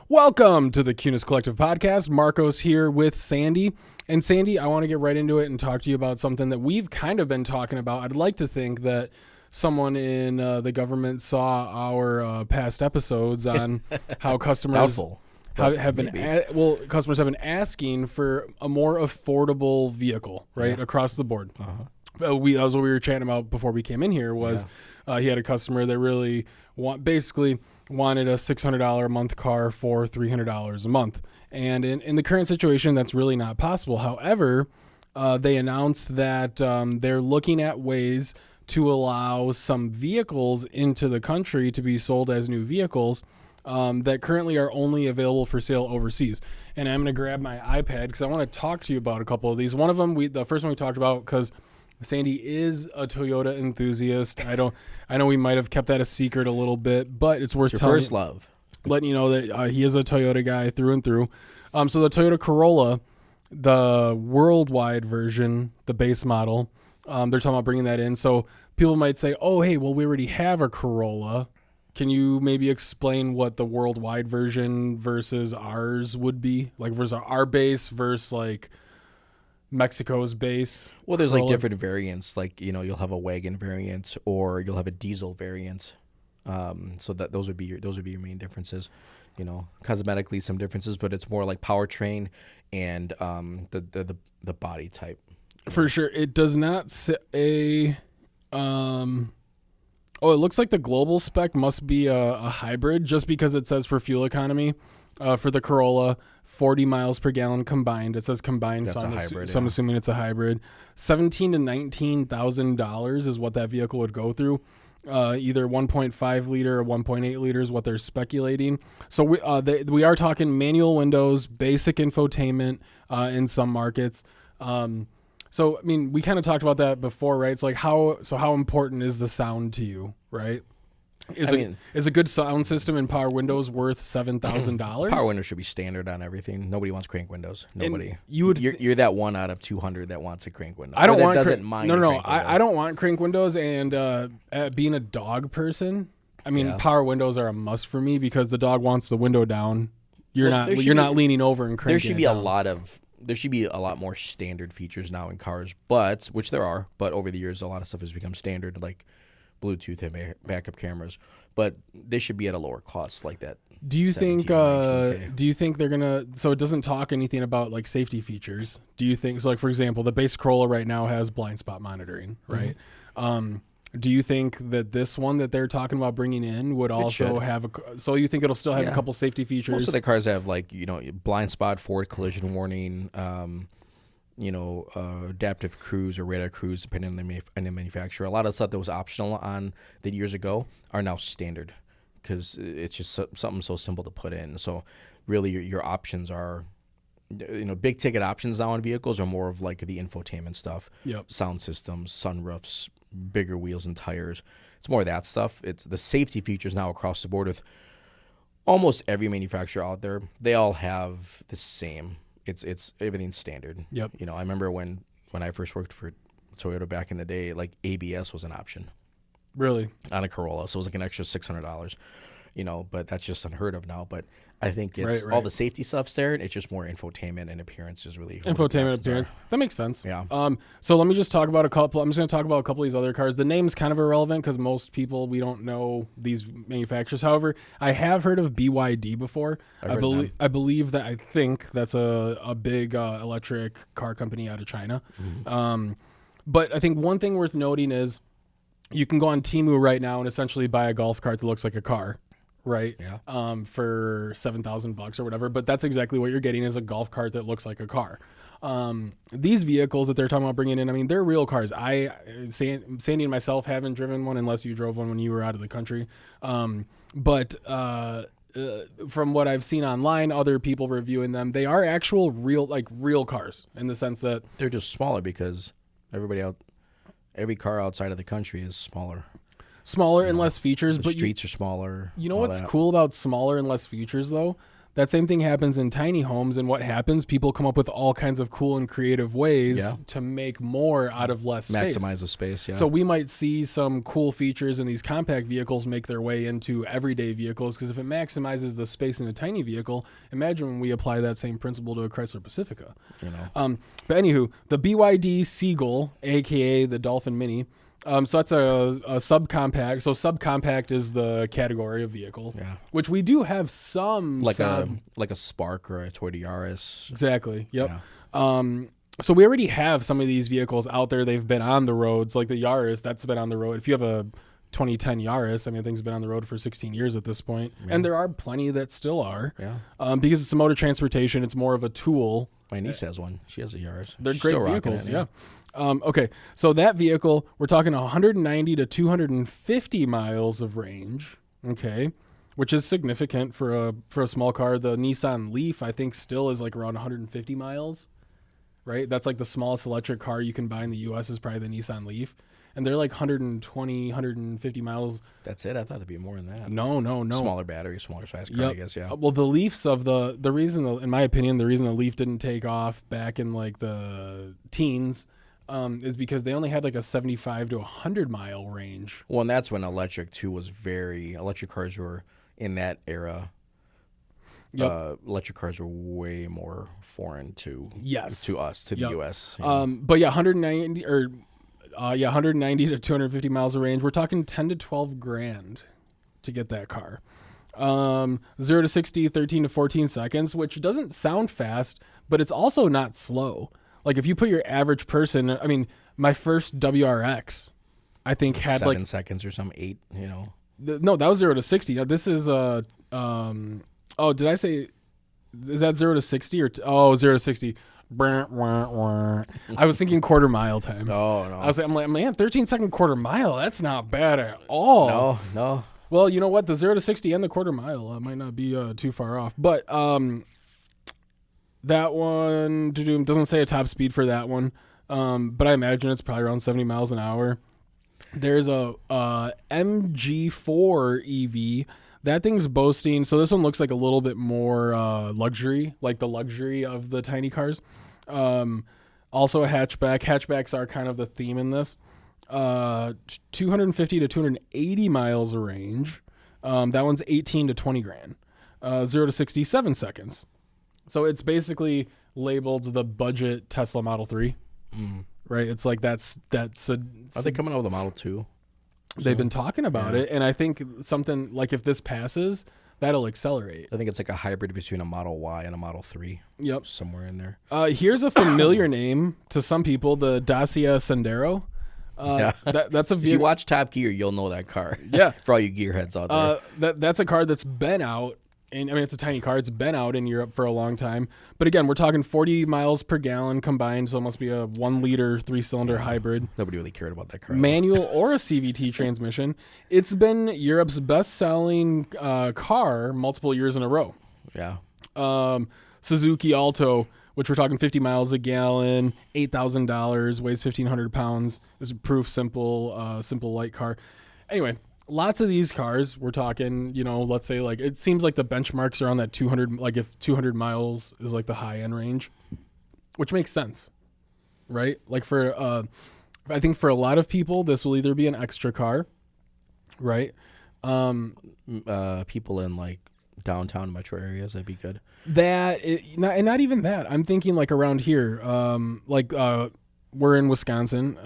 Welcome to the Kunes Collective podcast. Marcos here with Sandy. And Sandy, I want to get right into it and talk to you about something that we've kind of been talking about. I'd like to think that someone in the government saw our past episodes on how customers customers have been asking for a more affordable vehicle, right, across the board. That was what we were chatting about before we came in here. He had a customer that really wanted a $600 a month car for $300 a month. And in the current situation, that's really not possible. However, they announced that they're looking at ways to allow some vehicles into the country to be sold as new vehicles that currently are only available for sale overseas. And I'm going to grab my iPad because I want to talk to you about a couple of these. One of them, the first one we talked about, because Sandy is a Toyota enthusiast. I know we might have kept that a secret a little bit, but it's worth letting you know that he is a Toyota guy through and through. So the Toyota Corolla, the worldwide version, the base model, they're talking about bringing that in. So people might say, oh, hey, well, we already have a Corolla. Can you maybe explain what the worldwide version versus ours would be? Like versus our base versus like Mexico's base? Well, there's Corolla? like different variants. Like, you'll have a wagon variant or you'll have a diesel variant. So that those would be your main differences. Cosmetically some differences, but it's more like powertrain and the body type. For sure. It does not say it looks like the global spec must be a hybrid just because it says for fuel economy for the Corolla 40 miles per gallon combined. It says combined, so I'm assuming it's a hybrid. $17,000 to $19,000 is what that vehicle would go through. Either 1.5 liter or 1.8 liters, what they're speculating. So we are talking manual windows, basic infotainment in some markets. So, I mean, we kind of talked about that before, right? It's like how important is the sound to you, right? Is a good sound system and power windows worth $7,000? Power windows should be standard on everything. Nobody wants crank windows. Nobody. You're that one out of 200 that wants a crank window. I don't want I don't want crank windows, and being a dog person, power windows are a must for me because the dog wants the window down. You're not leaning over and cranking. There should be a lot more standard features now in cars, which there are. But over the years, a lot of stuff has become standard, like Bluetooth and backup cameras, but they should be at a lower cost like that. Do you think they're gonna, so it doesn't talk anything about like safety features? Do you think, so like for example, the base Corolla right now has blind spot monitoring, right? Mm-hmm. Do you think that this one that they're talking about bringing in would also have so you think it'll still have a couple safety features? Most of the cars have like, blind spot, forward collision warning, adaptive cruise or radar cruise, depending on the manufacturer. A lot of stuff that was optional on the years ago are now standard because it's just something so simple to put in. So really your options are, big ticket options now on vehicles are more of like the infotainment stuff, sound systems, sunroofs, bigger wheels and tires. It's more of that stuff. It's the safety features now across the board with almost every manufacturer out there. They all have the same. It's everything's standard. Yep. I remember when I first worked for Toyota back in the day, like ABS was an option. Really? On a Corolla, so it was like an extra $600. But that's just unheard of now. But I think it's all the safety stuff's there. It's just more infotainment and appearance is really appearance. That makes sense. Yeah. So let me just talk about a couple. I'm just going to talk about a couple of these other cars. The name's kind of irrelevant because most people, we don't know these manufacturers. However, I have heard of BYD before. I believe that, I think that's a big electric car company out of China. Mm-hmm. But I think one thing worth noting is you can go on Temu right now and essentially buy a golf cart that looks like a car. Right. Yeah. For $7,000 or whatever. But that's exactly what you're getting is a golf cart that looks like a car. These vehicles that they're talking about bringing in, they're real cars. Sandy and myself haven't driven one unless you drove one when you were out of the country. But from what I've seen online, other people reviewing them, they are actual real cars in the sense that they're just smaller because every car outside of the country is smaller. And less features, but streets are smaller. You know what's cool about smaller and less features though? That same thing happens in tiny homes, and what happens? People come up with all kinds of cool and creative ways to make more out of less space. Maximize the space, yeah. So we might see some cool features in these compact vehicles make their way into everyday vehicles, because if it maximizes the space in a tiny vehicle, imagine when we apply that same principle to a Chrysler Pacifica. But anywho, the BYD Seagull, aka the Dolphin Mini, so that's a subcompact. So subcompact is the category of vehicle, which we do have some like a Spark or a Toyota Yaris. Exactly. Yep. Yeah. So we already have some of these vehicles out there. They've been on the roads, like the Yaris. That's been on the road. If you have a 2010 Yaris, I mean, thing's been on the road for 16 years at this point, and there are plenty that still are. Yeah. Because it's a mode of transportation. It's more of a tool. My niece has one. She has a Yaris. They're great vehicles. Yeah. Okay, so that vehicle, we're talking 190 to 250 miles of range, okay, which is significant for a small car. The Nissan Leaf, I think, still is like around 150 miles, right? That's like the smallest electric car you can buy in the U.S. is probably the Nissan Leaf, and they're like 120, 150 miles. That's it? I thought it'd be more than that. No. Smaller battery, smaller size car, I guess, yeah. Well, the Leafs of the reason, in my opinion, the reason the Leaf didn't take off back in like the teens is because they only had like a 75 to 100 mile range. Well, and that's when electric electric cars were in that era. Electric cars were way more foreign to us, to the U.S. But yeah, 190 to 250 miles of range. We're talking 10 to 12 grand to get that car. 0 to 60, 13 to 14 seconds, which doesn't sound fast, but it's also not slow. Like if you put your average person, I mean, my first WRX, I think had 7 seconds or some 8, you know. No, that was 0 to 60. Now this is did I say, is that 0 to 60 or 0 to 60? I was thinking quarter mile time. Oh no. I'm like, man, 13-second quarter mile. That's not bad at all. No. Well, you know what? The 0 to 60 and the quarter mile might not be too far off, but that one doesn't say a top speed for that one, but I imagine it's probably around 70 miles an hour. There's a MG4 EV. That thing's boasting. So this one looks like a little bit more luxury, like the luxury of the tiny cars. Also a hatchback. Hatchbacks are kind of the theme in this. 250 to 280 miles of range. That one's 18 to 20 grand. 0 to 67 seconds. So it's basically labeled the budget Tesla Model 3, right? It's like are they coming out with a Model 2? They've been talking about it, and I think something like if this passes, that'll accelerate. I think it's like a hybrid between a Model Y and a Model 3. Yep. Somewhere in there. Here's a familiar name to some people, the Dacia Sandero. That's a vehicle. If you watch Top Gear, you'll know that car. Yeah. For all you gearheads out there. That's a car that's been out. And I mean, it's a tiny car. It's been out in Europe for a long time. But again, we're talking 40 miles per gallon combined, so it must be a 1-liter 3-cylinder hybrid. Nobody really cared about that car. Manual or a CVT transmission. It's been Europe's best-selling car multiple years in a row. Yeah. Suzuki Alto, which we're talking 50 miles a gallon, $8,000, weighs 1,500 pounds. Is a proof, simple light car. Anyway. Lots of these cars, we're talking, let's say like, it seems like the benchmarks are on that 200, like if 200 miles is like the high end range, which makes sense, right? Like I think for a lot of people, this will either be an extra car, right? People in like downtown metro areas, that'd be good. Not even that. I'm thinking like around here, we're in Wisconsin.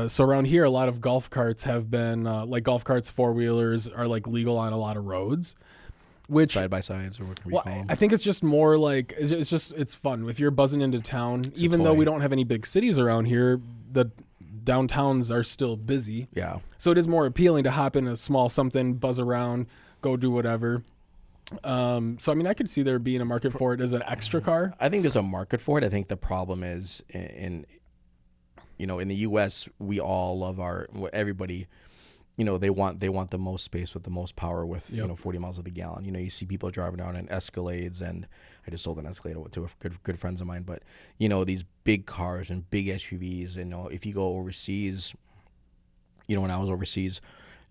So around here, a lot of golf carts have been, like golf carts, 4-wheelers are like legal on a lot of roads. Which side-by-sides or what can be called. I think it's just more like, it's fun. If you're buzzing into town, even though we don't have any big cities around here, the downtowns are still busy. Yeah. So it is more appealing to hop in a small something, buzz around, go do whatever. So I mean, I could see there being a market for it as an extra car. I think there's a market for it. I think the problem is in the U.S., we all love everybody, they want the most space with the most power with, 40 miles of the gallon. You see people driving down in Escalades, and I just sold an Escalade to good friends of mine. But, these big cars and big SUVs, and if you go overseas, when I was overseas,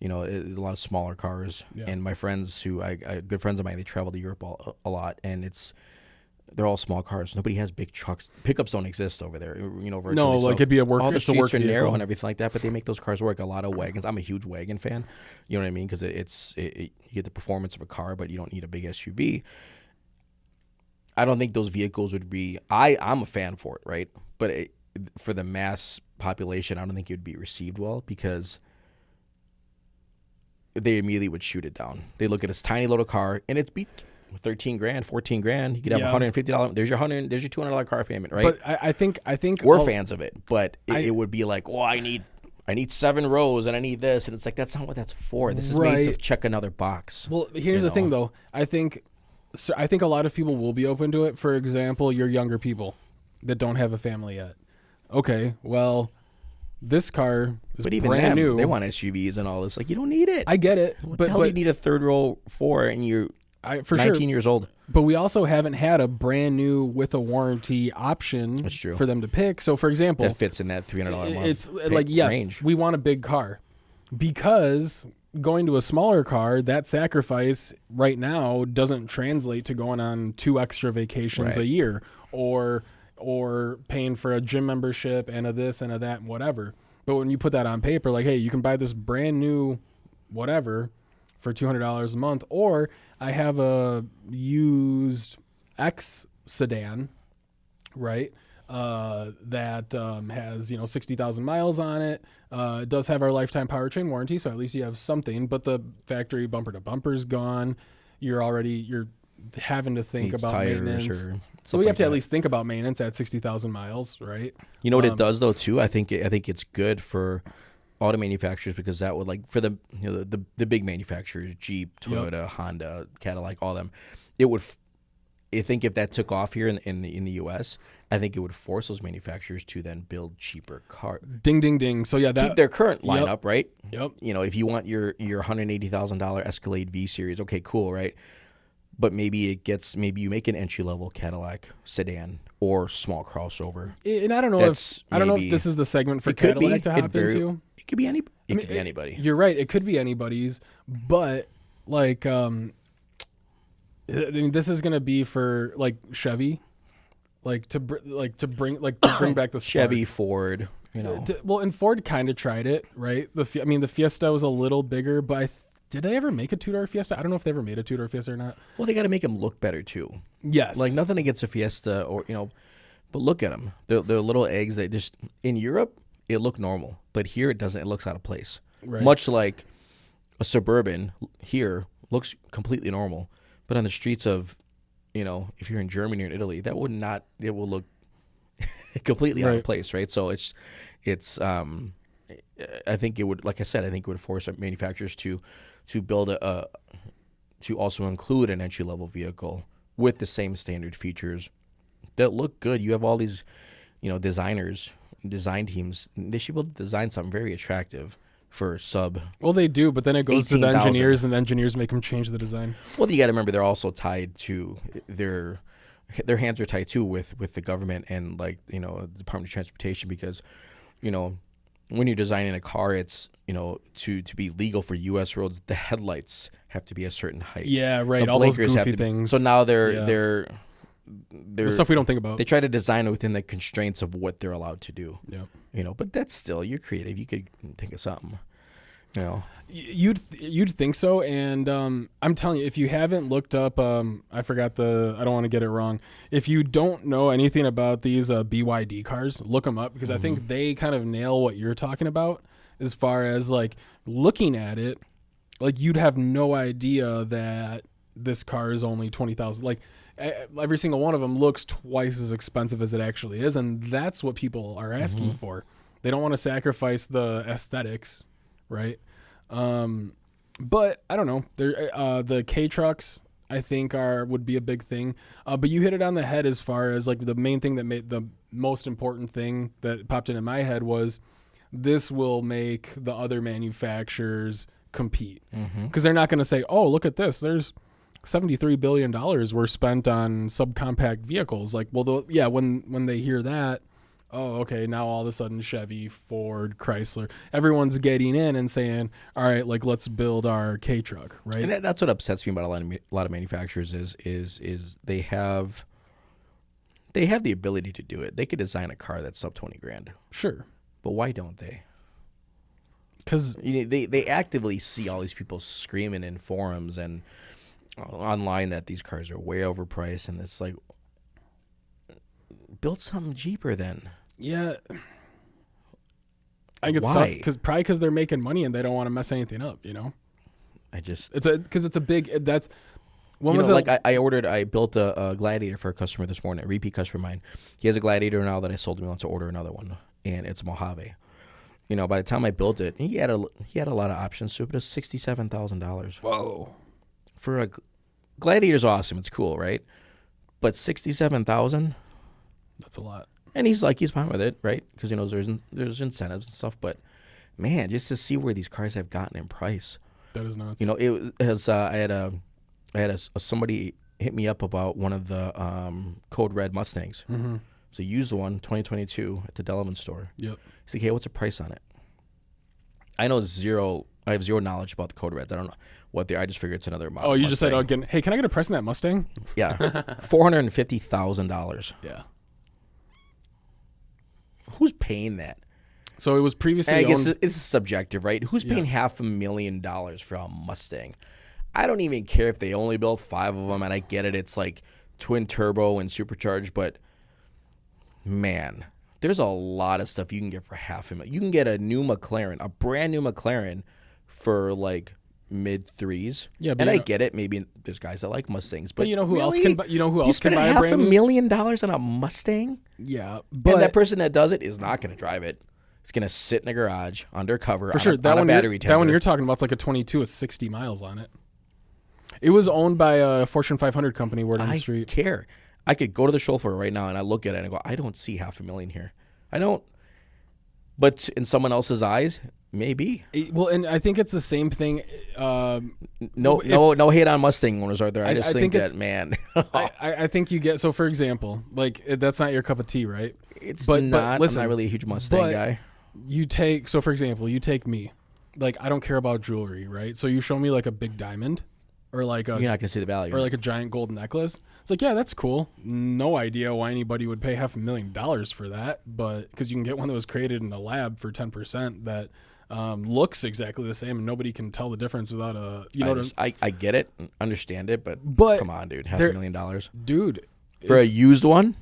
a lot of smaller cars. And my friends good friends of mine, they travel to Europe a lot, and they're all small cars. Nobody has big trucks. Pickups don't exist over there, virtually. No, like it'd be a work. All the it's a streets work are narrow vehicle. and everything like that, but they make those cars work. A lot of wagons. I'm a huge wagon fan. You know what I mean? Because you get the performance of a car, but you don't need a big SUV. I don't think those vehicles would be. I'm a fan for it, right? But for the mass population, I don't think it would be received well because they immediately would shoot it down. They look at this tiny little car, and it's beat. $13,000, $14,000. You could have $150. There's your $200 car payment, right? But I think we're fans of it. But it would be like, well, I need 7 rows and I need this, and it's like that's not what that's for. This is made to check another box. Well, here's the thing, though. I think a lot of people will be open to it. For example, you're younger people that don't have a family yet. Okay, well, this car is brand new. They want SUVs and all this. Like, you don't need it. I get it. What the hell do you need a third row for? And you're 19 years old. But we also haven't had a brand new with a warranty option for them to pick. So, for example, that fits in that $300 a month. It's like, yes, range. We want a big car because going to a smaller car, that sacrifice right now doesn't translate to going on 2 extra vacations a year or paying for a gym membership and a this and a that and whatever. But when you put that on paper, like, hey, you can buy this brand new whatever for $200 a month, or I have a used X sedan, right? That has 60,000 miles on it. It does have our lifetime powertrain warranty, so at least you have something. But the factory bumper to bumper is gone. You're having to think about maintenance. So we have to at least think about maintenance at 60,000 miles, right? You know what it does though too. I think it's good for auto manufacturers because that would, like, for the the big manufacturers, Jeep, Toyota, Honda, Cadillac, all them, it would. I think if that took off here in the U.S., I think it would force those manufacturers to then build cheaper cars. Ding, ding, ding. So yeah, keep their current lineup, right? Yep. If you want your $180,000 Escalade V Series, okay, cool, right? But maybe you make an entry level Cadillac sedan or small crossover. And I don't know if this is the segment for Cadillac to hop into. It could be anybody. You're right. It could be anybody's, but like, this is gonna be for like Chevy, to bring back the spark. Chevy, Ford, and Ford kind of tried it, right? The Fiesta was a little bigger, but did they ever make a 2-door Fiesta? I don't know if they ever made a 2-door Fiesta or not. Well, they got to make them look better too. Yes, like nothing against a Fiesta but look at them. They're little eggs that just in Europe it look normal, but here it doesn't. It looks out of place. Right. Much like a Suburban here looks completely normal. But on the streets of, if you're in Germany or in Italy, it will look completely out of place, right? So I think it would, like I said, force manufacturers to build to also include an entry level vehicle with the same standard features that look good. You have all these, design teams. They should be able to design something very attractive for sub. Well, they do, but then it goes to the engineers, and engineers make them change the design. Well, you got to remember they're also tied to their hands are tied too with the government and the Department of Transportation because, when you're designing a car, it's to be legal for U.S. roads, the headlights have to be a certain height. Yeah, right. All those goofy things. So now they're the stuff we don't think about. They try to design it within the constraints of what they're allowed to do. Yeah. But that's still, you're creative. You could think of something. You'd think so, and I'm telling you, if you haven't looked up, I don't want to get it wrong. If you don't know anything about these BYD cars, look them up because I think they kind of nail what you're talking about as far as like looking at it. Like you'd have no idea that this car is only $20,000. Like every single one of them looks twice as expensive as it actually is, and that's what people are asking for. They don't want to sacrifice the aesthetics, right? But I don't know. The K trucks I think would be a big thing. But you hit it on the head as far as like the main thing that made the most important thing that popped into my head was this will make the other manufacturers compete because they're not going to say, oh, look at this. There's $73 billion were spent on subcompact vehicles. Like, well, when they hear that, oh, okay, now all of a sudden Chevy, Ford, Chrysler, everyone's getting in and saying, all right, like let's build our K truck, right? And that's what upsets me about a lot of manufacturers is they have the ability to do it. They could design a car that's sub 20 grand. Sure. But why don't they? Because they actively see all these people screaming in forums and online that these cars are way overpriced, and it's like, build something cheaper then. Yeah. I think it's Why? tough because they're making money and they don't want to mess anything up, you know? Because it's a big, that's, when was it? Like I built a Gladiator for a customer this morning, a repeat customer of mine. He has a Gladiator now that I sold him. He wants to order another one, and it's a Mojave. You know, by the time I built it, he had a lot of options to it, but it's $67,000. Whoa. For a Gladiator's awesome. It's cool, right? But $67,000? That's a lot. And he's fine with it, right? Because he knows there's incentives and stuff. But man, just to see where these cars have gotten in price, that is nuts. You know, it has. I had somebody hit me up about one of the Code Red Mustangs. Mm-hmm. It's a used one, 2022, at the Delavan store. Yep. He's like, hey, what's the price on it? I have zero knowledge about the Code Reds. I don't know what they are. I just figured it's another model. Oh, you Mustang. just said again, hey, can I get a price on that Mustang? Yeah. $450,000. Yeah. Who's paying that? So it was previously I guess owned. it's subjective, right? Who's paying $500,000 for a Mustang? I don't even care if they only built 5 of them, and I get it. It's like twin turbo and supercharged, but man, there's a lot of stuff you can get for $500,000. You can get a new McLaren, a brand new McLaren, for like mid $3s. Yeah, and I get it. Maybe there's guys that like Mustangs, but you know who really? else can? You know who else can buy a brand new $500,000 on a Mustang? Yeah, but and that person that does it is not going to drive it. It's going to sit in a garage undercover for sure. On a battery tender. That one you're talking about is like a 22 with 60 miles on it. It was owned by a Fortune 500 company. Word on the street. I care. I could go to the show floor right now and I look at it and I go, I don't see $500,000 here. I don't. But in someone else's eyes, maybe. Well, and I think it's the same thing. No hate on Mustang owners out there. I just think that, man. I think you get, so for example, like that's not your cup of tea, right? It's but listen, I'm not really a huge Mustang guy. So for example, you take me. Like, I don't care about jewelry, right? So you show me like a big diamond or like you're not going to see the value. Or like a giant gold necklace. It's like, yeah, that's cool. No idea why anybody would pay $500,000 for that, but because you can get one that was created in a lab for 10% that looks exactly the same and nobody can tell the difference without a, you know. I get it, understand it, but come on, dude, $500,000. Dude. For a used one?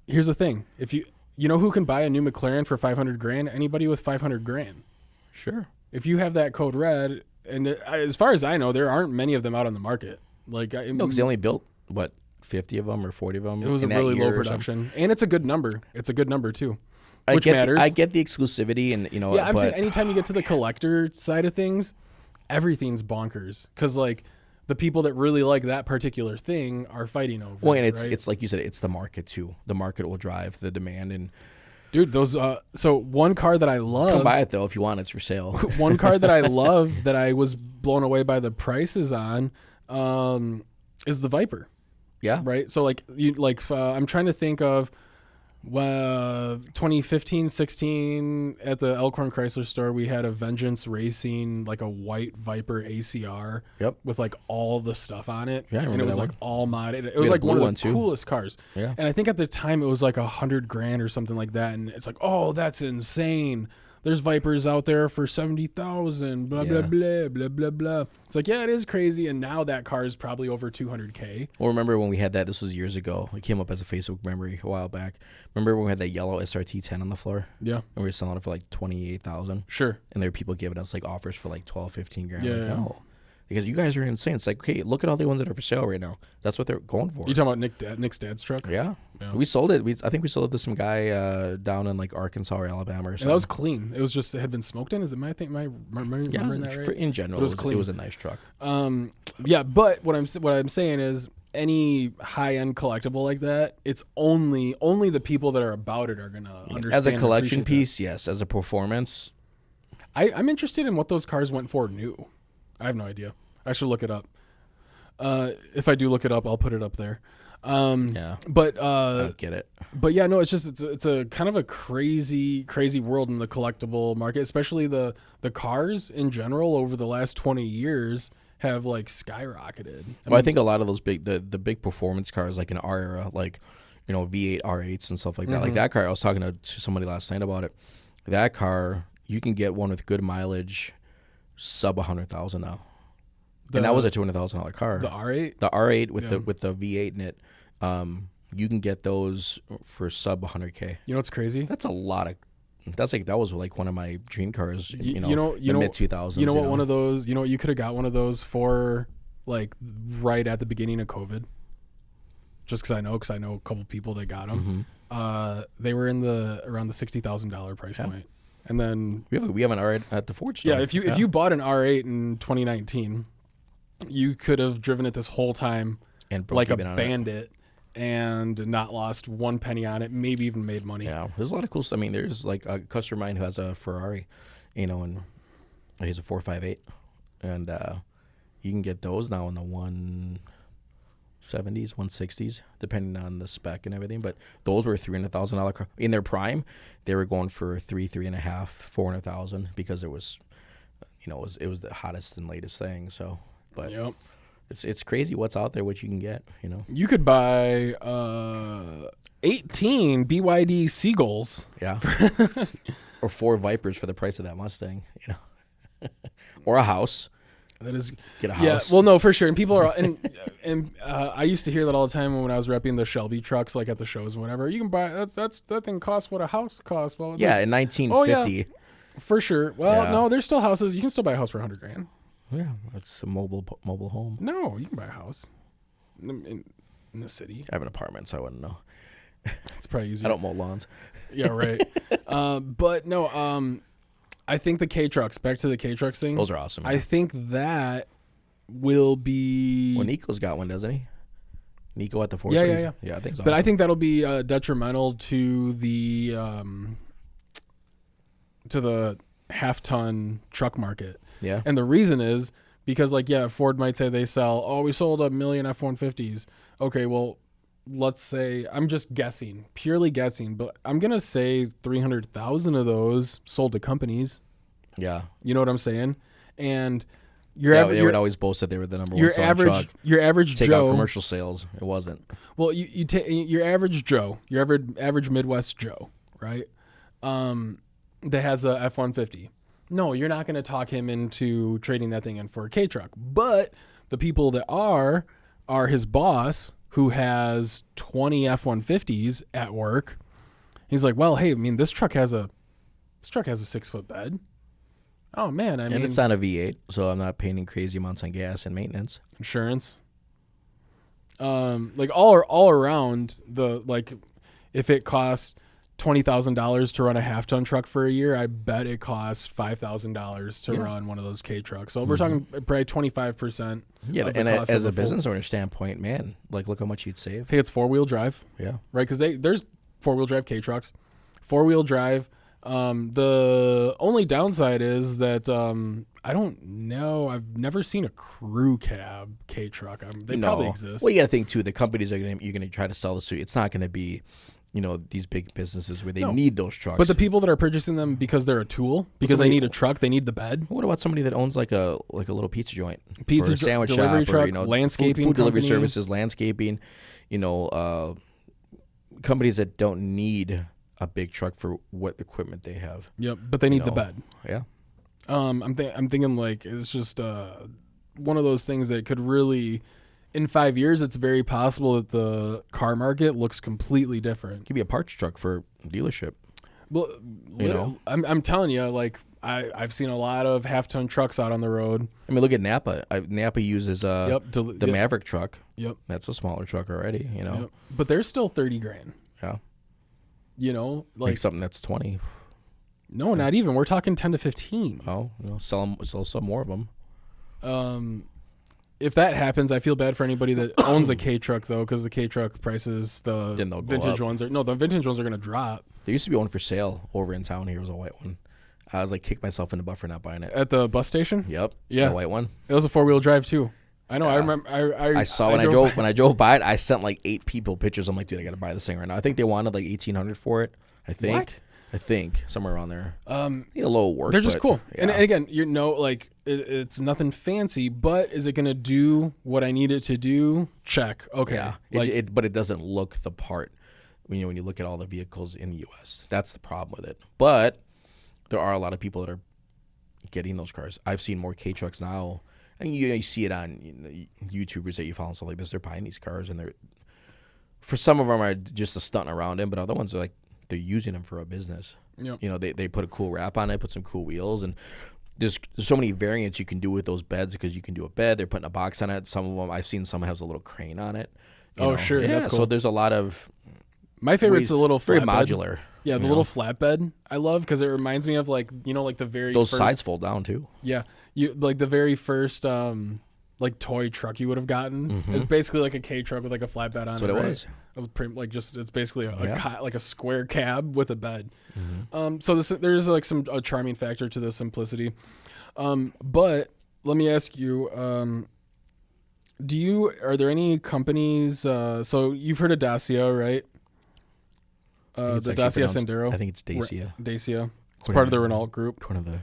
Here's the thing. If you know who can buy a new McLaren for $500,000? Anybody with $500,000. Sure. If you have that Code Red, and as far as I know, there aren't many of them out on the market. Like, no, because they only built, 50 of them or 40 of them. It was a really low production, and it's a good number. It's a good number too, which matters. I get the exclusivity, and you know. Yeah, I'm saying anytime you get to the collector side of things, everything's bonkers because like the people that really like that particular thing are fighting over. Well, and right? it's like you said, it's the market too. The market will drive the demand, and dude, those. So one car that I love. Come buy it though if you want. It's for sale. One car that I love that I was blown away by the prices on, is the Viper. Yeah. Right. So I'm trying to think of 2015, 16 at the Elkhorn Chrysler store, we had a Vengeance Racing, like a white Viper ACR. Yep. With like all the stuff on it. Yeah, I remember and it was that like one. all modded. It was like one of the coolest cars. Yeah. And I think at the time it was like $100,000 or something like that. And it's like, oh, that's insane. There's Vipers out there for 70,000, blah, blah, blah, blah, blah, blah. It's like, yeah, it is crazy. And now that car is probably over $200,000. Well, remember when we had that? This was years ago. It came up as a Facebook memory a while back. Remember when we had that yellow SRT 10 on the floor? Yeah. And we were selling it for like $28,000. Sure. And there were people giving us like offers for like $12,000-$15,000. Yeah. Like, no. Because you guys are insane. It's like, okay, look at all the ones that are for sale right now. That's what they're going for. You talking about Nick's dad's truck? Yeah. We sold it. I think we sold it to some guy down in like Arkansas or Alabama or something. And that was clean. It was just, it had been smoked in. Is it remembering that right? In general, it was a nice truck. Yeah, but what I'm saying is any high-end collectible like that, it's only the people that are about it are going to understand. As a collection piece, yes. As a performance. I'm interested in what those cars went for new. I have no idea. I should look it up. If I do look it up, I'll put it up there. But I don't get it. But yeah, no, it's a kind of a crazy world in the collectible market, especially the cars in general over the last 20 years have like skyrocketed. I think a lot of those the big performance cars like in our era, like V8 R8s and stuff like that. Like that car, I was talking to somebody last night about it. That car, you can get one with good mileage, sub 100,000 now. And that was a $200,000 car. The R8? The R8 with the V8 in it. You can get those for sub 100K. You know what's crazy? That's a lot of. That was like one of my dream cars. The mid 2000s. You know what? One of those. You know what? You could have got one of those for like right at the beginning of COVID. Just because I know a couple people that got them. They were in around the $60,000 price point. And then we have an R8 at the Ford store. Yeah, if you bought an R8 in 2019, you could have driven it this whole time and like a bandit and not lost one penny on it, maybe even made money. Yeah, there's a lot of cool stuff. I mean, there's like a customer of mine who has a Ferrari, and he's a 458, and you can get those now in the 170s, 160s, depending on the spec and everything. But those were $300,000 car in their prime. They were going for $3.5, $400,000 because it was, it was the hottest and latest thing. So, but. Yep. It's crazy what's out there, what you can get, You could buy 18 BYD Seagulls. Yeah. Or 4 Vipers for the price of that Mustang, Or a house. That is get a house. Yeah, well, no, for sure. And people are and I used to hear that all the time when I was repping the Shelby trucks, like at the shows and whatever. You can buy that thing costs what a house costs. Well, yeah, in 1950. For sure. Well, no, there's still houses. You can still buy a house for $100,000. Yeah, it's a mobile home. No, you can buy a house in the city. I have an apartment, so I wouldn't know. It's probably easier. I don't mow lawns. Yeah, right. But no, I think the K-Trucks, back to the K-Trucks thing. Those are awesome. Yeah. I think that will be... Well, Nico's got one, doesn't he? Nico at the Ford. Yeah. Yeah, I think so. But I think that'll be detrimental to the half-ton truck market. Yeah. And the reason is because, Ford might say they sell, we sold 1 million F-150s. Okay, well, let's say, I'm just guessing, purely guessing, but I'm going to say 300,000 of those sold to companies. Yeah. You know what I'm saying? And they would always boast that they were the number one selling truck. Your average Take Joe. out commercial sales. It wasn't. Well, you take your average Joe, your average Midwest Joe, right? That has a F-150. No, you're not going to talk him into trading that thing in for a K-Truck. But the people that are his boss, who has 20 F-150s at work. He's like, well, hey, I mean, this truck has a 6-foot bed. Oh man, I mean, it's not a V8, so I'm not paying crazy amounts on gas and maintenance, insurance. All around if it costs $20,000 to run a half-ton truck for a year, I bet it costs $5,000 to run one of those K trucks. So we're talking probably 25%. Yeah, and as a business owner standpoint, man, look how much you'd save. Hey, it's 4-wheel drive. Yeah, right. Because there's 4-wheel drive K trucks, 4-wheel drive. The only downside is that I don't know. I've never seen a crew cab K truck. They probably exist. Well, you got to think too. The companies you're going to try to sell this to. It's not going to be, these big businesses where they need those trucks. But the people that are purchasing them because they're a tool, because they need a truck, they need the bed. What about somebody that owns like a little pizza joint, pizza or a sandwich delivery shop, truck, or landscaping food delivery company. services, landscaping, companies that don't need a big truck for what equipment they have. Yep, but they need the bed. Yeah. I'm thinking it's just one of those things that could really, in 5 years, it's very possible that the car market looks completely different. It could be a parts truck for a dealership. Well, I'm telling you, I've seen a lot of half-ton trucks out on the road. I mean, look at Napa. Napa uses the Maverick truck. Yep, that's a smaller truck already. Yep. But they're still $30,000. Yeah, like something that's 20. No, not even. We're talking 10 to 15. Oh, sell some more of them. If that happens, I feel bad for anybody that owns a K truck though, because the K truck prices, the vintage ones are going to drop. There used to be one for sale over in town. Here was a white one. I was kick myself in the butt for not buying it at the bus station. Yep. Yeah, the white one. It was a 4-wheel drive too. I know. I remember. I saw when I drove by it. I sent like 8 people pictures. I'm like, dude, I gotta buy this thing right now. I think they wanted like $1,800 for it. I think. What? I think somewhere around there. A little work. They're just cool. Yeah. And again, it's nothing fancy, but is it gonna do what I need it to do? Check. Okay. Yeah. But it doesn't look the part. When you look at all the vehicles in the U.S., that's the problem with it. But there are a lot of people that are getting those cars. I've seen more K trucks now. I mean, you see it on YouTubers that you follow and stuff like this. They're buying these cars, and for some of them are just a stunt around them, but other ones are like they're using them for a business. Yep. They put a cool wrap on it, put some cool wheels, and there's so many variants you can do with those beds because you can do a bed. They're putting a box on it. Some of them I've seen some has a little crane on it. Sure, yeah. That's cool. So there's a lot of. My favorite's a little very flatbed. modular. Yeah, the little flatbed I love because it reminds me of like the very those first, sides fold down too. Yeah, you like the very first like toy truck you would have gotten. It's basically like a K truck with like a flatbed on it. That's what it was. It was pretty, like it's basically like a square cab with a bed. So there's like a charming factor to the simplicity. But let me ask you, are there any companies? So you've heard of Dacia, right? The Dacia Sandero. I think it's Dacia. Dacia. It's part of the Renault group. One of the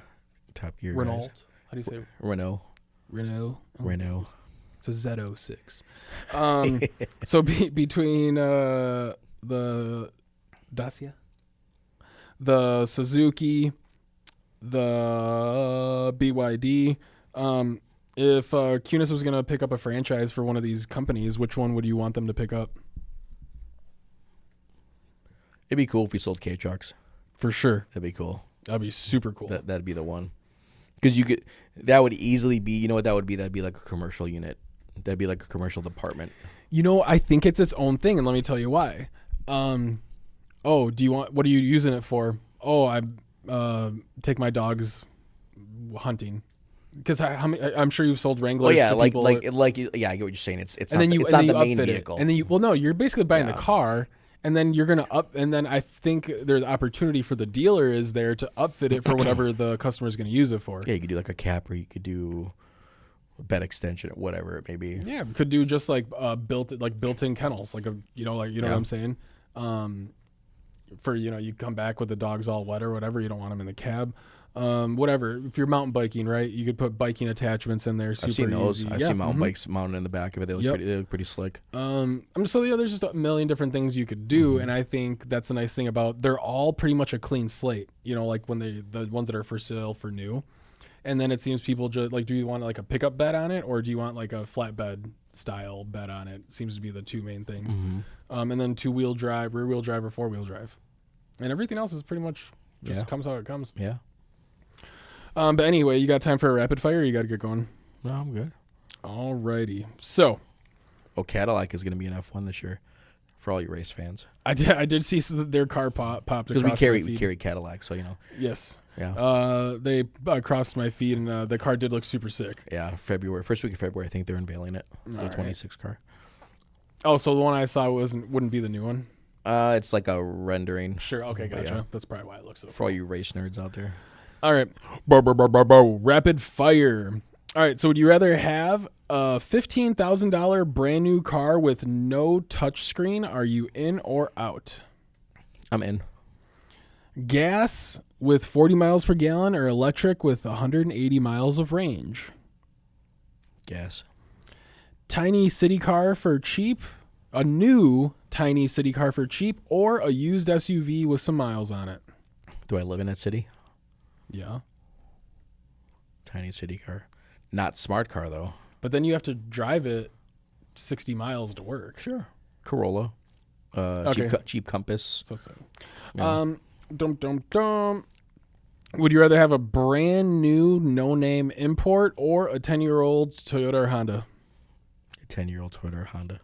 Top Gear Renault. guys. How do you say Renault? Renault. Oh, Renault. It's a Z06. So between the Dacia, the Suzuki, the BYD, if Kunes was going to pick up a franchise for one of these companies, which one would you want them to pick up? It'd be cool if we sold K trucks. For sure. That'd be cool. That'd be super cool. That'd be the one. Because that would easily be, you know what that would be? That'd be like a commercial unit. That'd be like a commercial department. I think it's its own thing, and let me tell you why. What are you using it for? Oh, I take my dogs hunting. Because I'm sure you've sold Wranglers to people. I get what you're saying. It's not the main vehicle. And then you're basically buying the car. And then you're going to and then I think there's opportunity for the dealer is there to upfit it for whatever the customer is going to use it for. Yeah, you could do like a capper, you could do a bed extension or whatever it may be. Yeah, could do just like built-in kennels, like what I'm saying. For you come back with the dogs all wet or whatever, you don't want them in the cab. Whatever. If you're mountain biking, right, you could put biking attachments in there. Super I've seen those. easy. I've seen mountain bikes mounted in the back of it. They look pretty slick. There's just a million different things you could do, and I think that's a nice thing about they're all pretty much a clean slate. Like when the ones that are for sale for new, and then it seems people just like, do you want like a pickup bed on it, or do you want like a flatbed style bed on it? Seems to be the two main things, and then 2-wheel drive, rear wheel drive, or 4-wheel drive, and everything else is pretty much just comes how it comes. Yeah. But anyway, you got time for a rapid fire? Or you got to get going. No, I'm good. Alrighty. So, Cadillac is going to be an F1 this year for all you race fans. I did see their car popped because we carry Cadillac, so Yes. Yeah. They crossed my feed, and the car did look super sick. Yeah, first week of February, I think they're unveiling it. The 26 car. Oh, so the one I saw wouldn't be the new one? It's like a rendering. Sure. Okay, gotcha. Yeah. That's probably why it looks so cool. For all you race nerds out there. All right. Rapid fire. All right. So would you rather have a $15,000 brand new car with no touchscreen? Are you in or out? I'm in. Gas with 40 miles per gallon or electric with 180 miles of range? Gas. Tiny city car for cheap? A new tiny city car for cheap or a used SUV with some miles on it? Do I live in that city? Yeah. Tiny city car. Not smart car, though. But then you have to drive it 60 miles to work. Sure. Corolla. Jeep Compass. Yeah. Would you rather have a brand new no-name import or a 10-year-old Toyota or Honda? A 10-year-old Toyota or Honda.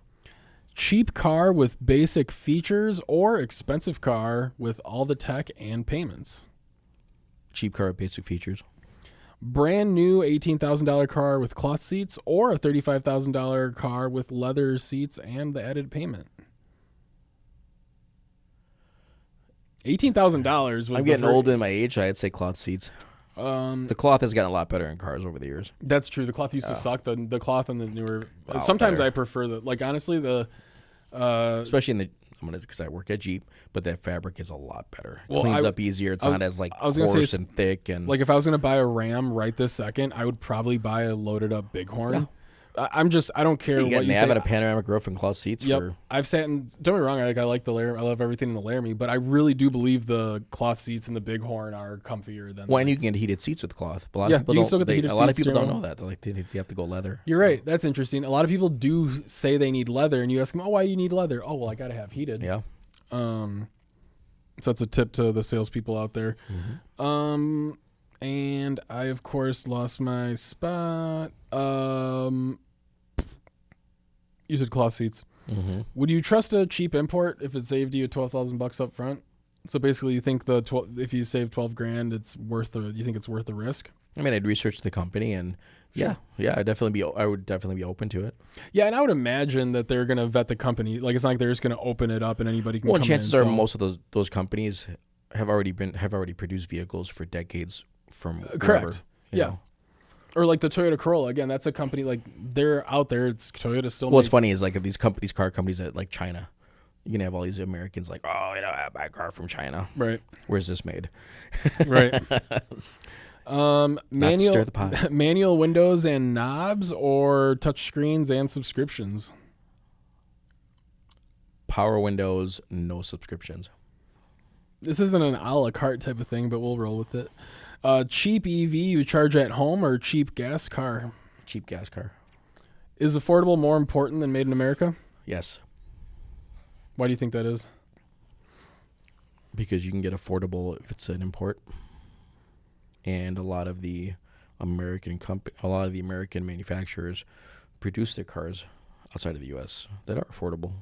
Cheap car with basic features or expensive car with all the tech and payments? Cheap car with basic features. Brand new $18,000 car with cloth seats or a $35,000 car with leather seats and the added payment? $18,000 was I'm getting old in my age. I'd say cloth seats. The cloth has gotten a lot better in cars over the years. That's true. The cloth used to suck. The cloth and the newer. Wow, sometimes better. I prefer the honestly the. Especially in the because I work at Jeep, but that fabric is a lot better. Well, Cleans up easier. It's not as coarse and thick and like if I was gonna buy a Ram right this second, I would probably buy a loaded up Bighorn. Yeah. I don't care what you say. Nav and a panoramic roof and cloth seats. Yep. For I've sat in. Don't get me wrong. I like the Laramie. I love everything in the Laramie, but I really do believe the cloth seats in the Bighorn are comfier than. Well, and you can get heated seats with cloth. But a lot yeah, of people you can still get the heated a lot of seats, people don't know that. They're like they have to go leather. You're right. That's interesting. A lot of people do say they need leather, and you ask them, "Oh, why do you need leather?" Oh, well, I got to have heated. Yeah. So that's a tip to the salespeople out there. Mm-hmm. And I of course lost my spot. You said cloth seats. Mm-hmm. Would you trust a cheap import if it saved you $12,000 up front? So basically, you think if you save $12,000, it's worth you think it's worth the risk? I mean, I'd research the company and yeah, I would definitely be open to it. Yeah, and I would imagine that they're going to vet the company. Like it's not like they're just going to open it up and anybody can. Well, come chances in are most of those companies have already produced vehicles for decades from correct. You know. Or like the Toyota Corolla. Again, that's a company like they're out there. It's Toyota still. What's funny is like if these car companies that like China, you can have all these Americans like, oh, I buy a car from China. Right. Where's this made? Right. Stir the pot. Manual windows and knobs or touch screens and subscriptions? Power windows, no subscriptions. This isn't an a la carte type of thing, but we'll roll with it. Cheap EV you charge at home or cheap gas car? Cheap gas car. Is affordable more important than made in America? Yes. Why do you think that is? Because you can get affordable if it's an import. And a lot of the American manufacturers produce their cars outside of the U.S. that are affordable.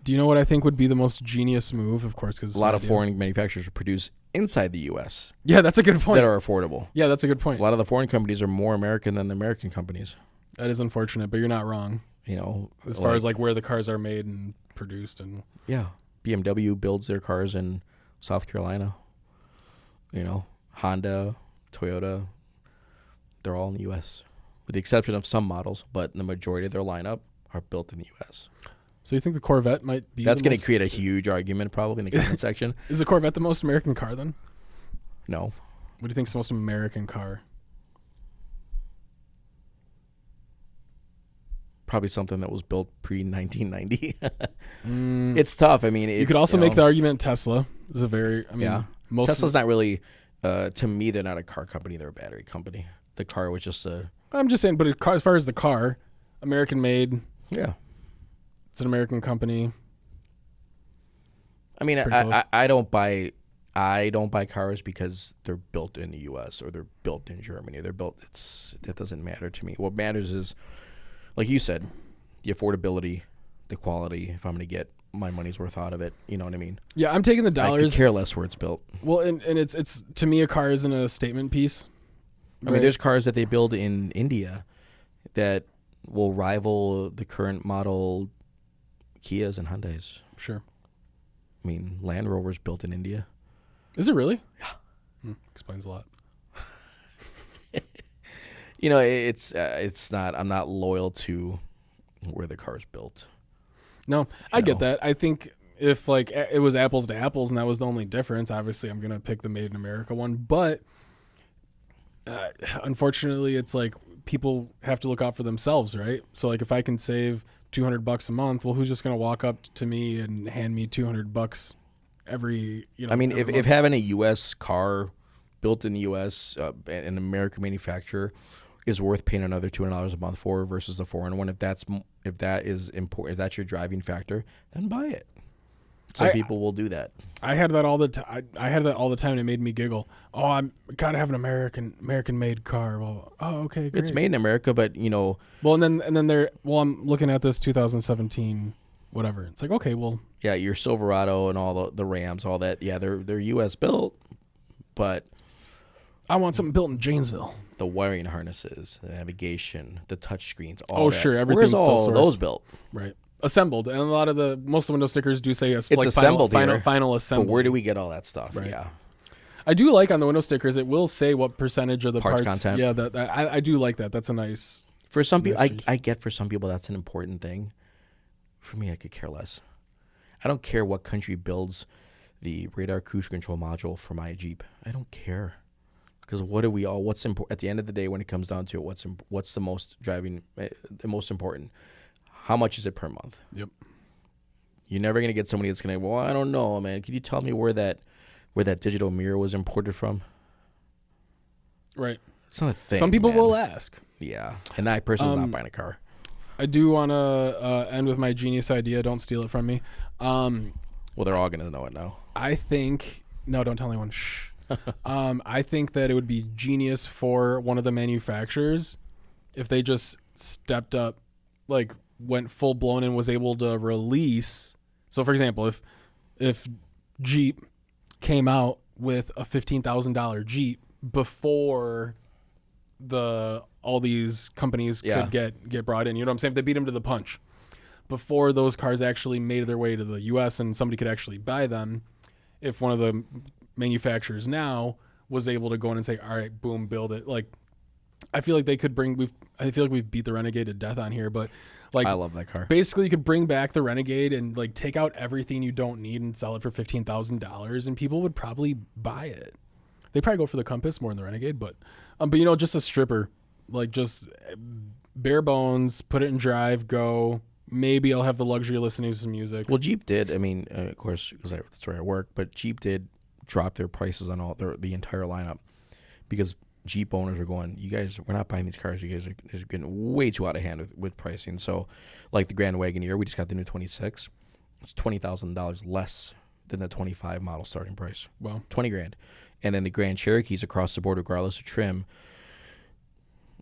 Do you know what I think would be the most genius move? Of course, because a lot of foreign manufacturers produce inside the U.S. Yeah, that's a good point. That are affordable. Yeah, that's a good point. A lot of the foreign companies are more American than the American companies. That is unfortunate, but you're not wrong. You know, as far as like where the cars are made and produced and yeah, BMW builds their cars in South Carolina. You know, Honda, Toyota, they're all in the U.S. with the exception of some models, but the majority of their lineup are built in the U.S. So you think the Corvette might be? That's going to create a huge argument probably in the comment section. Is the Corvette the most American car then? No. What do you think is the most American car? Probably something that was built pre-1990. It's tough. I mean, you could also make the argument Tesla is a very. I mean, yeah. Tesla's not really. To me, they're not a car company. They're a battery company. The car was just a. I'm just saying, but as far as the car, American made. Yeah. It's an American company. I mean, I don't buy cars because they're built in the U.S. or they're built in Germany. That doesn't matter to me. What matters is, like you said, the affordability, the quality. If I'm going to get my money's worth out of it, you know what I mean? Yeah, I'm taking the dollars. I could care less where it's built. Well, and it's to me a car isn't a statement piece. Right? I mean, there's cars that they build in India that will rival the current model Kias and Hyundais. Sure. I mean, Land Rover's built in India. Is it really? Yeah. Explains a lot. You know, it's not. I'm not loyal to where the car's built. No, I get that. I think if like it was apples to apples and that was the only difference, obviously I'm gonna pick the Made in America one. But unfortunately, it's like people have to look out for themselves, right? So like if I can save $200 a month, well, who's just gonna walk up to me and hand me $200 every? I mean, if having a U.S. car built in the U.S. An American manufacturer is worth paying another $200 a month for versus the foreign one, if that is important, if that's your driving factor, then buy it. Some people will do that. I had that all the time. I had that all the time, and it made me giggle. Oh, I'm gotta have an American made car. Well, oh, okay, great. It's made in America, but you know. Well, and then there. Well, I'm looking at this 2017, whatever. It's like, okay, well. Yeah, your Silverado and all the Rams, all that. Yeah, they're U.S. built, but I want something built in Janesville. The wiring harnesses, the navigation, the touch screens, sure, everything's all still sourced. Those built? Right. Assembled, and most of the window stickers do say it's assembled final assembled. But where do we get all that stuff? Right. Yeah, I do like on the window stickers, it will say what percentage of the Parts parts. content. Yeah, I do like that. That's a nice. For some people, Message. I get for some people that's an important thing. For me, I could care less. I don't care what country builds the radar cruise control module for my Jeep. I don't care. Because what do we all? What's important at the end of the day when it comes down to it? What's the most important? How much is it per month? Yep. You're never gonna get somebody that's gonna. Well, I don't know, man. Can you tell me where that digital mirror was imported from? Right. It's not a thing. Some people man. will ask. Yeah, and I personally not buying a car. I do want to end with my genius idea. Don't steal it from me. Well, they're all gonna know it now. I think no, don't tell anyone. Shh. I think that it would be genius for one of the manufacturers if they just stepped up, like went full blown and was able to release. So, for example, if Jeep came out with a $15,000 Jeep before all these companies could get brought in, you know what I'm saying? If they beat them to the punch before those cars actually made their way to the U.S. and somebody could actually buy them, if one of the manufacturers now was able to go in and say, all right, boom, build it. Like, I feel like they could I feel like we've beat the Renegade to death on here, but like, I love that car. Basically, you could bring back the Renegade and like take out everything you don't need and sell it for $15,000, and people would probably buy it. They probably go for the Compass more than the Renegade, but you know, just a stripper, like just bare bones, put it in drive, go. Maybe I'll have the luxury of listening to some music. Well, Jeep did. I mean, of course, because that's where I work, but Jeep did drop their prices on the entire lineup because Jeep owners are going, you guys, we're not buying these cars. You guys are getting way too out of hand with pricing. So, like the Grand Wagoneer, we just got the new 26. It's $20,000 less than the 25 model starting price. Wow. $20,000. And then the Grand Cherokees across the board, regardless of trim,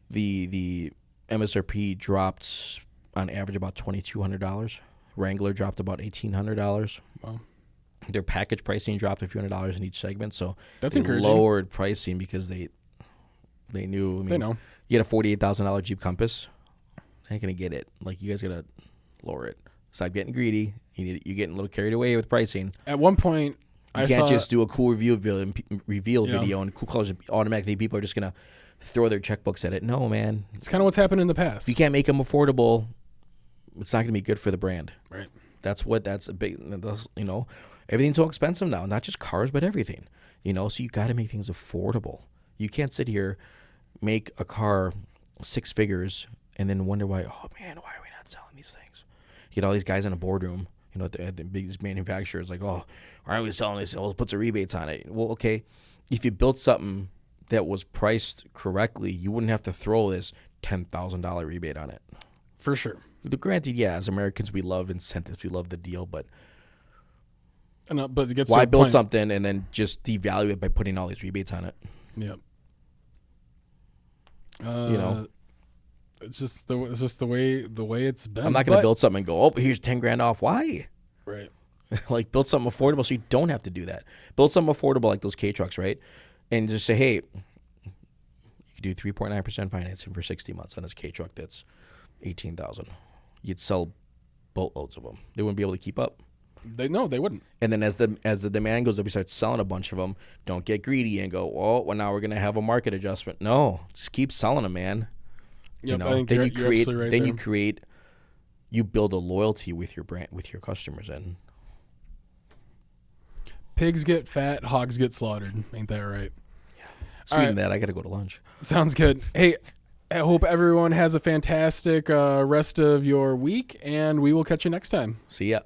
the MSRP dropped on average about $2,200. Wrangler dropped about $1,800. Wow. Their package pricing dropped a few $100s in each segment, so that's they encouraging. Lowered pricing because they knew. I mean, they know. You get a $48,000 Jeep Compass, I ain't gonna get it. Like, you guys gotta lower it. Stop getting greedy. You're getting a little carried away with pricing. At one point, you can't just do a cool reveal video and cool colors. Automatically, people are just gonna throw their checkbooks at it. No, man. It's kind of what's happened in the past. If you can't make them affordable, it's not gonna be good for the brand. Right. That's a big. You know, everything's so expensive now. Not just cars, but everything. You know, so you got to make things affordable. You can't sit here, make a car 6 figures, and then wonder why. Oh man, why are we not selling these things? You get all these guys in a boardroom. You know, at the biggest manufacturers, like, oh, why aren't we selling this? Let's put some rebates on it. Well, okay, if you built something that was priced correctly, you wouldn't have to throw this $10,000 rebate on it. For sure. Granted, yeah, as Americans, we love incentives, we love the deal, but it gets why build something and then just devalue it by putting all these rebates on it? Yep. You know, it's just the way it's been. I'm not going to build something and go, oh, here's $10,000 off. Why? Right. Like, build something affordable so you don't have to do that. Build something affordable like those K trucks, right? And just say, hey, you could do 3.9% financing for 60 months on this K truck that's $18,000. You'd sell boatloads of them. They wouldn't be able to keep up. They wouldn't. And then as the demand goes up, we start selling a bunch of them. Don't get greedy and go, oh, well, now we're going to have a market adjustment. No, just keep selling them, man. Yep, you know, I think you're absolutely right there. You build a loyalty with your brand, with your customers, and pigs get fat, hogs get slaughtered. Ain't that right? Yeah. Speaking of that, I got to go to lunch. Sounds good. Hey, I hope everyone has a fantastic rest of your week, and we will catch you next time. See ya.